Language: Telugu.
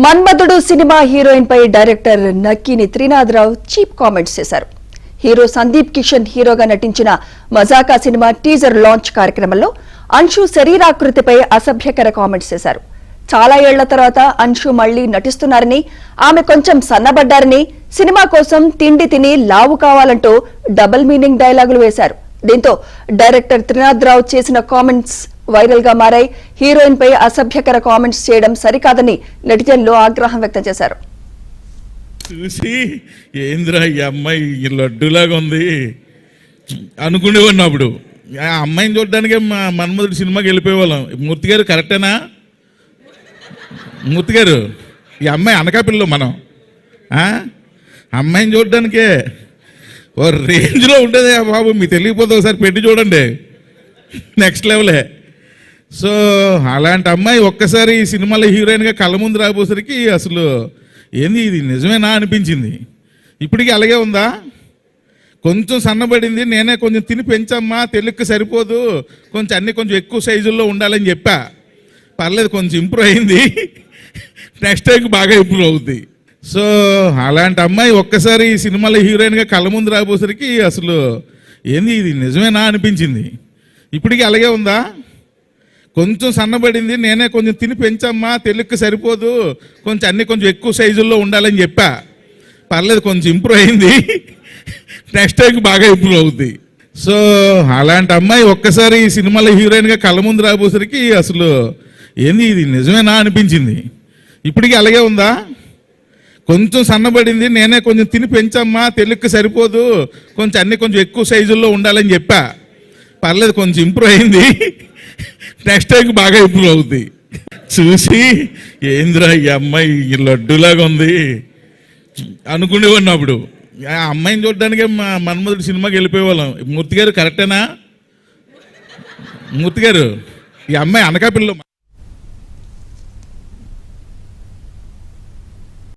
మన్మధుడు సినిమా హీరోయిన్ పై director Nakkini Trinatha Rao cheap comments చేశారు. హీరో సందీప్ కిషన్ హీరోగా నటించిన మజాకా సినిమా టీజర్ లాంచ్ కార్యక్రమంలో అంశు శరీరాకృతిపై అసభ్యకర కామెంట్స్ చేశారు. చాలా ఏళ్ల తర్వాత అంశు మళ్లీ నటిస్తున్నారని, ఆమె కొంచెం సన్నబడ్డారని, సినిమా కోసం తిండి తిని లావు కావాలంటూ డబుల్ మీనింగ్ డైలాగులు వేశారు. దీంతో డైరెక్టర్ త్రినాథరావు చేసిన కామెంట్స్ వైరల్ గా మారాయి. హీరోయిన్ పై అసభ్యకర కామెంట్స్ చేయడం సరికాదని నెటిజన్లు ఆగ్రహం వ్యక్తం చేశారు. చూసి ఏంద్రా ఈ అమ్మాయి లడ్డులాగా ఉంది అనుకునేవాడిని. అప్పుడు ఆ అమ్మాయిని చూడడానికే మన్మధుడు సినిమాకి వెళ్ళిపోయేవాళ్ళం. మూర్తి గారు కరెక్టేనా? మూర్తి గారు, ఈ అమ్మాయి అనకాపిల్ల మనం అమ్మాయిని చూడడానికే ఓ రేంజ్లో ఉంటుంది బాబు. మీకు తెలియకపోతే ఒకసారి పెట్టి చూడండి, నెక్స్ట్ లెవెలే. సో అలాంటి అమ్మాయి ఒక్కసారి ఈ సినిమాలో హీరోయిన్గా కళ్ళ ముందు రాబోసరికి అసలు ఏంది ఇది నిజమేనా అనిపించింది. ఇప్పటికీ అలాగే ఉందా? కొంచెం సన్నబడింది, నేనే కొంచెం తిని పెంచమ్మా, తెలుగుకి సరిపోదు, కొంచెం అన్నీ కొంచెం ఎక్కువ సైజుల్లో ఉండాలని చెప్పా. పర్లేదు, కొంచెం ఇంప్రూవ్ అయింది, నెక్స్ట్ టైంకి బాగా ఇంప్రూవ్ అవుద్ది. సో అలాంటి అమ్మాయి ఒక్కసారి ఈ సినిమాలో హీరోయిన్గా కళ్ళ ముందు రాబోసరికి అసలు ఏంది ఇది నిజమేనా అనిపించింది. ఇప్పటికీ అలాగే ఉందా? కొంచెం సన్నబడింది, నేనే కొంచెం తిని పెంచమ్మా, తెలుగుకి సరిపోదు, కొంచెం అన్నీ కొంచెం ఎక్కువ సైజుల్లో ఉండాలని చెప్పా. పర్లేదు, కొంచెం ఇంప్రూవ్ అయింది, నెక్స్ట్ టైంకి బాగా ఇంప్రూవ్ అవుద్ది. సో అలాంటి అమ్మాయి ఒక్కసారి ఈ సినిమాలో హీరోయిన్గా కళ్ళ ముందు రాబోసరికి అసలు ఏంది ఇది నిజమేనా అనిపించింది. ఇప్పటికీ అలాగే ఉందా? కొంచెం సన్నబడింది, నేనే కొంచెం తిని పెంచమ్మా, తెలుగుకి సరిపోదు, కొంచెం అన్నీ కొంచెం ఎక్కువ సైజుల్లో ఉండాలని చెప్పా. పర్లేదు, కొంచెం ఇంప్రూవ్ అయింది, నెక్స్ట్ టైంకి బాగా ఇంప్రూవ్ అవుద్ది. చూసి ఏంద్రా ఈ అమ్మాయి లడ్డులాగా ఉంది అనుకునేవాడిని. అప్పుడు ఆ అమ్మాయిని చూడడానికే మన్మధుడు సినిమాకి వెళ్ళిపోయేవాళ్ళం. మూర్తి గారు కరెక్టేనా? మూర్తి గారు, ఈ అమ్మాయి అనకాపిల్ల